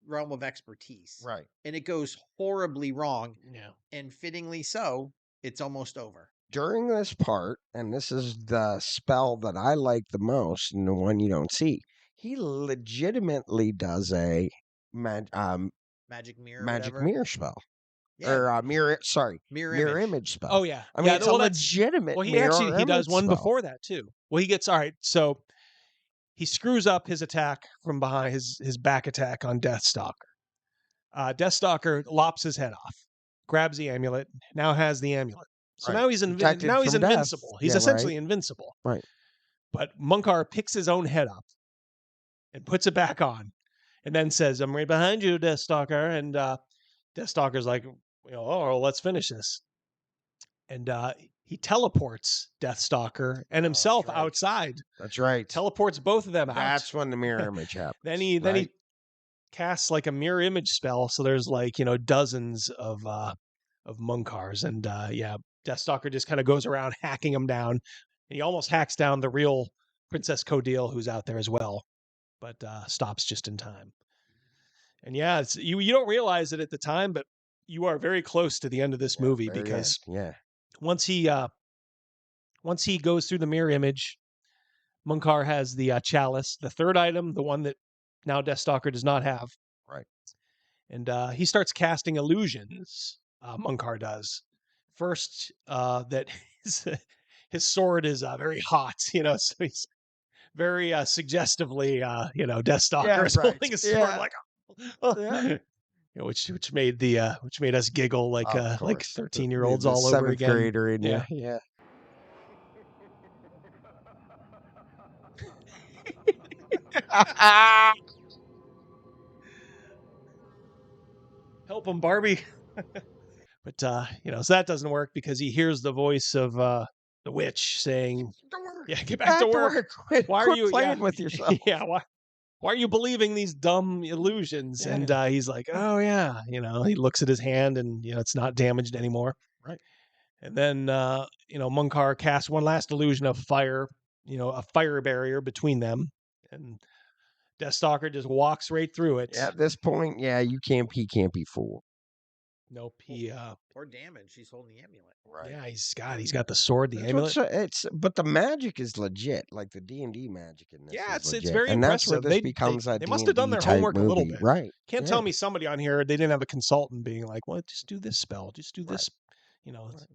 realm of expertise? Right. And it goes horribly wrong. Yeah. And fittingly so, it's almost over. During this part, and this is the spell that I like the most and the one you don't see, he legitimately does a magic mirror spell. Yeah. Or mirror image spell. Oh yeah. I mean, it's a legitimate he does one spell. before that too. Well, he gets, all right, so he screws up his attack from behind, his back attack on Deathstalker. Deathstalker lops his head off, grabs the amulet, now has the amulet. So now he's invincible. He's essentially invincible. Right. But Munkar picks his own head up and puts it back on, and then says, "I'm right behind you, Deathstalker." And Deathstalker's like, "Oh, let's finish this." And he teleports Deathstalker and himself outside. That's right. Teleports both of them out. That's when the mirror image happens. Then he casts like a mirror image spell. So there's like dozens of Munkars, and Deathstalker just kind of goes around hacking them down. And he almost hacks down the real Princess Codile, who's out there as well, but stops just in time. And it's, you don't realize it at the time, but you are very close to the end of this movie because once he goes through the mirror image, Munkar has the chalice, the third item, the one that now Deathstalker does not have. Right. And he starts casting illusions. Munkar does. First, that his sword is very hot, so he's very suggestively, Deathstalker is holding his sword like, which made us giggle like 13-year-olds all over again. 7th grader in you. Yeah. Help him, Barbie. But so that doesn't work because he hears the voice of the witch saying, "Yeah, get back to work. Why are you playing with yourself? Yeah, why are you believing these dumb illusions?" And he's like, "Oh yeah," he looks at his hand and it's not damaged anymore. Right. And then Munkar casts one last illusion of fire, a fire barrier between them, and Deathstalker just walks right through it. At this point, he can't be fooled. Nope. Or damage. He's holding the amulet. Right. Yeah, he's got the sword, the amulet. But the magic is legit, like the D&D magic in this. Yeah, it's legit. very and impressive. That's where this becomes a they must have done their homework movie. A little bit, right? Can't tell me somebody on here they didn't have a consultant being like, "Well, just do this spell, just do this."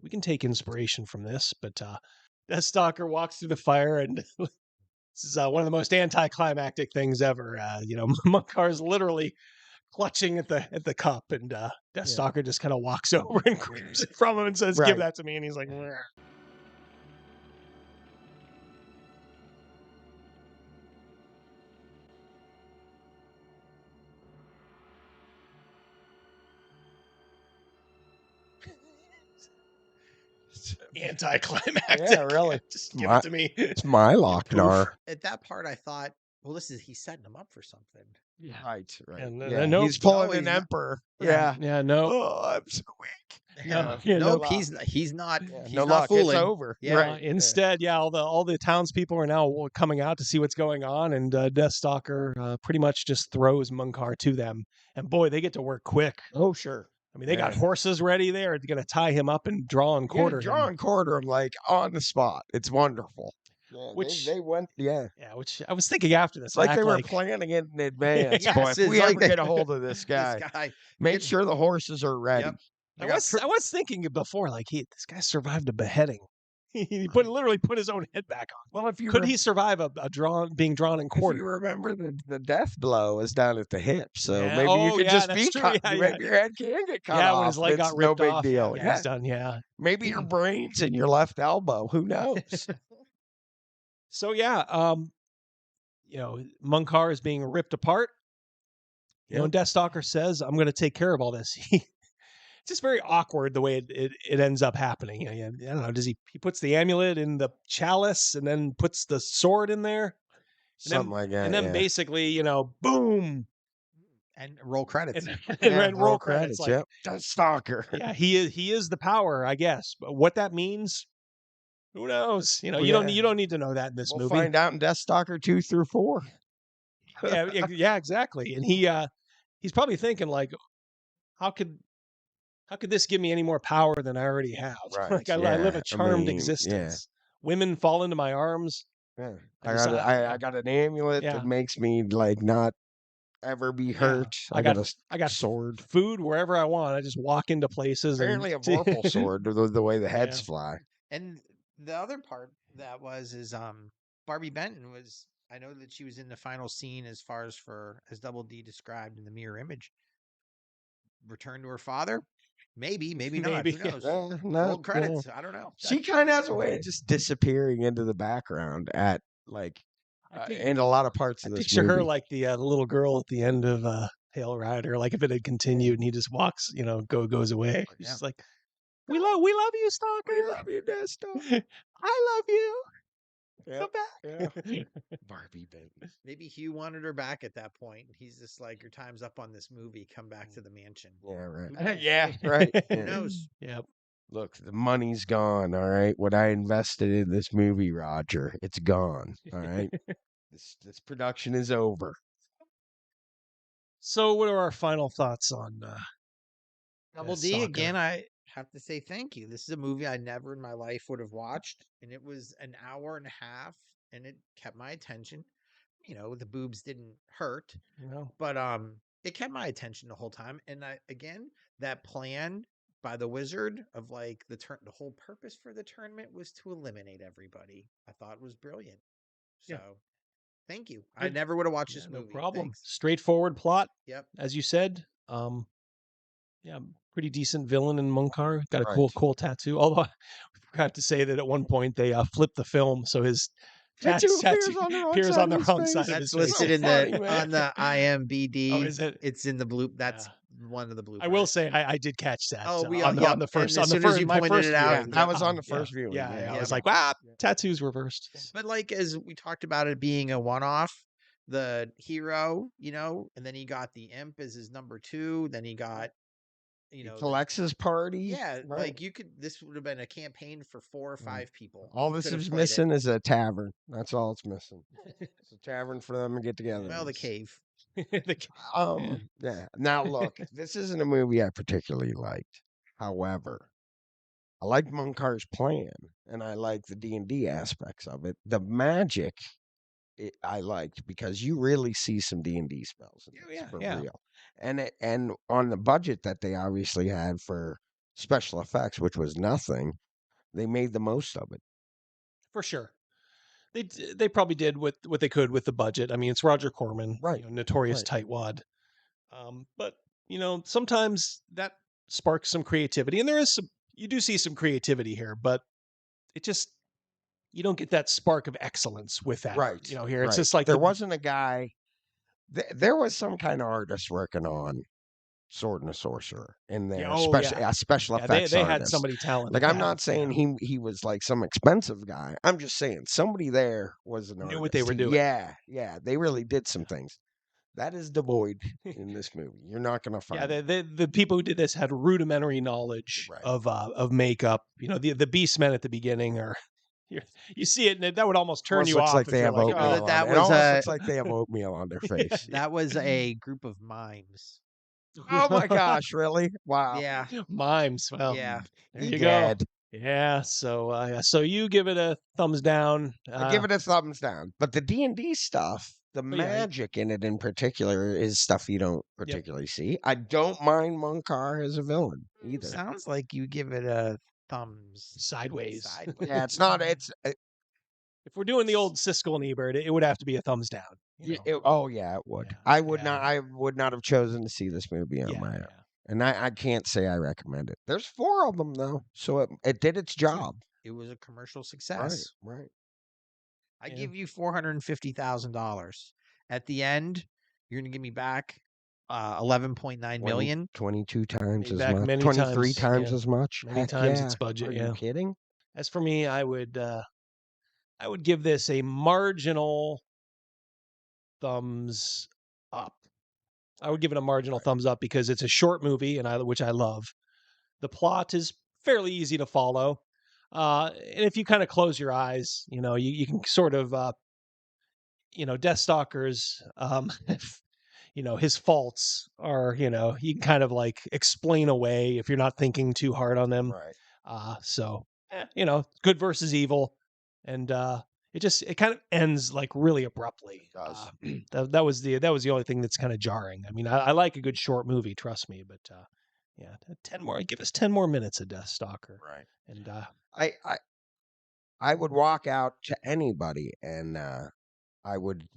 We can take inspiration from this. But Deathstalker walks through the fire, and this is one of the most anticlimactic things ever. Munkar's literally clutching at the cup, and Deathstalker just kind of walks over and grabs it from him and says, "Give that to me." And he's like, "Meh." Anticlimactic. Yeah, really. Just give it to me. It's my Lochnar. At that part, I thought, well, he's setting him up for something. Yeah. Right, right. And yeah, nope. he's pulling No, an he's not. emperor. Yeah. Yeah. No. Oh, I'm so weak. No, nope. luck. He's not. Yeah, He's no not luck. fooling. It's over. Yeah. Right. Instead, all the townspeople are now coming out to see what's going on, and Deathstalker pretty much just throws Munkar to them. And boy, they get to work quick. Oh, sure. I mean, they got horses ready there. They're going to tie him up and draw and quarter him. Draw and quarter him like on the spot. It's wonderful. Yeah, Which they went, yeah. Yeah, which I was thinking after this. It's like they were planning it in advance. Yes, Boy, if it's we like ever get a hold of this guy, make sure the horses are ready. Yep. I was thinking before, like this guy survived a beheading. He literally put his own head back on. Well, if you could he survive being drawn and quartered? If you remember the death blow is down at the hip, so Yeah. maybe you could just that's be true. cut. Yeah, Maybe your head can get cut off. when his leg got It's ripped no big off. deal. Yeah, he's done. Yeah. Maybe your brain's in your left elbow. Who knows? So Munkar is being ripped apart. And Deathstalker says, "I'm going to take care of all this." It's just very awkward the way it ends up happening. I don't know. Does he puts the amulet in the chalice and then puts the sword in there? Something like that. And then basically, boom. And roll credits. And roll credits. Yep. Deathstalker. Yeah, he is the power, I guess. But what that means, who knows? You don't need to know that in this movie. We'll find out in Deathstalker 2 through 4. yeah, exactly. And he's probably thinking like, how could this give me any more power than I already have? Right. Like I live a charmed existence. Women fall into my arms. Yeah. I got an amulet that makes me like not ever be hurt. I got a sword. Food wherever I want. I just walk into places. Apparently a vorpal sword, the way the heads fly. And the other part that is Barbie Benton was. I know that she was in the final scene as far as Double D described in the mirror image. Return to her father. Maybe not. Who knows? No, credits. I don't know. She kind of has a way of just disappearing into the background at in a lot of parts of this picture movie. her like the little girl at the end of Hail Rider. Like if it had continued and he just walks, goes away. She's just like, we love you, Stalker. We love you, Deathstalker. I love you. Yep. Come back. Yeah. Barbie Benton. Maybe Hugh wanted her back at that point. He's just like, your time's up on this movie. Come back to the mansion. Yeah, right. Yeah, right. Who knows? Yep. Look, the money's gone. All right, what I invested in this movie, Roger, it's gone. All right, this production is over. So, what are our final thoughts on Double D? Again, I have to say thank you. This is a movie I never in my life would have watched, and it was an hour and a half, and it kept my attention. The boobs didn't hurt, but it kept my attention the whole time. And that plan by the wizard of like the whole purpose for the tournament was to eliminate everybody. I thought it was brilliant. So, thank you. I never would have watched this movie. No problem. Thanks. Straightforward plot. Yep. As you said. Pretty decent villain in Munkar. Got a cool tattoo. Although I forgot to say that at one point they flipped the film so his tattoo appears on the wrong side. That's listed on the IMBD. Oh, is it? It's in the blue. That's one of the blue. I will say I did catch that. Oh, on the first. As soon as you pointed it out, that was on the first viewing. Yeah, I was like, tattoos reversed. But like as we talked about it being a one-off, the hero, and then he got the imp as his number 2. Then he got. He collects his party. Yeah, like this would have been a campaign for 4 or 5 people. All this is missing is a tavern. That's all it's missing. It's a tavern for them to get together. Well, the cave. Yeah. Now look, this isn't a movie I particularly liked. However, I like Munkar's plan, and I like the D&D aspects of it. The magic, I liked because you really see some D&D spells. For real. And on the budget that they obviously had for special effects, which was nothing, they made the most of it. For sure. They probably did what they could with the budget. I mean, it's Roger Corman, right? Notorious tightwad. But sometimes that sparks some creativity, and you do see some creativity here, but it just you don't get that spark of excellence with that. Right. Here it's just like there wasn't a guy. There was some kind of artist working on Sword and a Sorcerer in there, Yeah, oh, yeah. a special Yeah, effects they had artist. somebody talented. Like, I'm Yeah, not saying yeah. he was like some expensive guy. I'm just saying somebody there was an Knew artist. what they were doing. Yeah, they really did some things. That is devoid in this movie. You're not going to find. Yeah, the people who did this had rudimentary knowledge Right. of makeup. You know, the Beastmen at the beginning are you see it, and that would almost turn Almost you looks off like if they you're have like, oatmeal Oh, on that it. It was almost a- looks like they have oatmeal on their face. That was a group of mimes. Oh my gosh, really? Wow. Yeah. mimes. Well, Yeah. there you go. Yeah. So you give it a thumbs down. I give it a thumbs down. But the D&D stuff, the yeah, magic in it in particular, is stuff you don't particularly see. I don't mind Munkar as a villain either. Sounds like you give it a thumbs sideways. Yeah, it's not. It's If we're doing the old Siskel and Ebert, it would have to be a thumbs down. You know? oh yeah, it would. Yeah, I would yeah. not. I would not have chosen to see this movie on my own. And I can't say I recommend it. There's 4 of them though, so it did its job. It was a commercial success. Right. I give you $450,000. At the end, you're gonna give me back 11.9 million. 22 times as Back much. many 23 times, times yeah. as much. Many Heck times yeah. its budget. Are yeah. you kidding? As for me, I would give this a marginal thumbs up. I would give it a marginal thumbs up because it's a short movie, which I love. The plot is fairly easy to follow, and if you kind of close your eyes, you know, you can sort of, Deathstalker's, you know, his faults are, you know, you can kind of like explain away if you're not thinking too hard on them. Right. You know, good versus evil, and it kind of ends like really abruptly. It does. That was the only thing that's kind of jarring. I mean, I like a good short movie, trust me, but yeah, 10 more. Give us 10 more minutes of Deathstalker. Right. And I would walk out to anybody and I would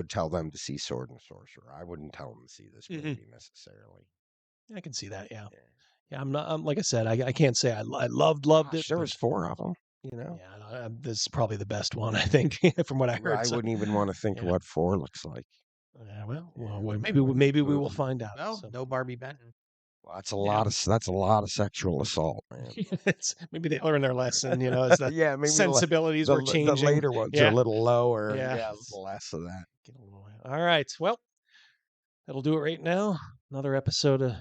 tell them to see Sword and Sorcerer. I wouldn't tell them to see this movie necessarily. I can see that. Yeah. I'm not. Like I said, I can't say I loved it. There was 4 of them. You know. Yeah, this is probably the best one, I think, from what I heard. I wouldn't even want to think of what 4 looks like. Yeah, well, maybe we will find out. Well, no Barbie Benton. Well, that's a lot of sexual assault, man. Maybe they learned their lesson, you know, as the maybe sensibilities were changing. The later ones are a little lower. Yeah, less of that. All right, well, that'll do it right now. Another episode of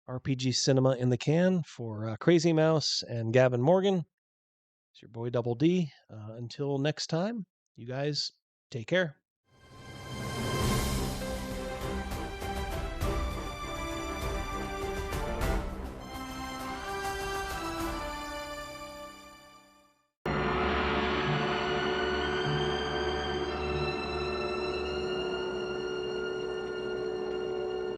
RPG Cinema in the can for Crazy Mouse and Gavin Morgan. It's your boy Double D. Until next time, you guys take care.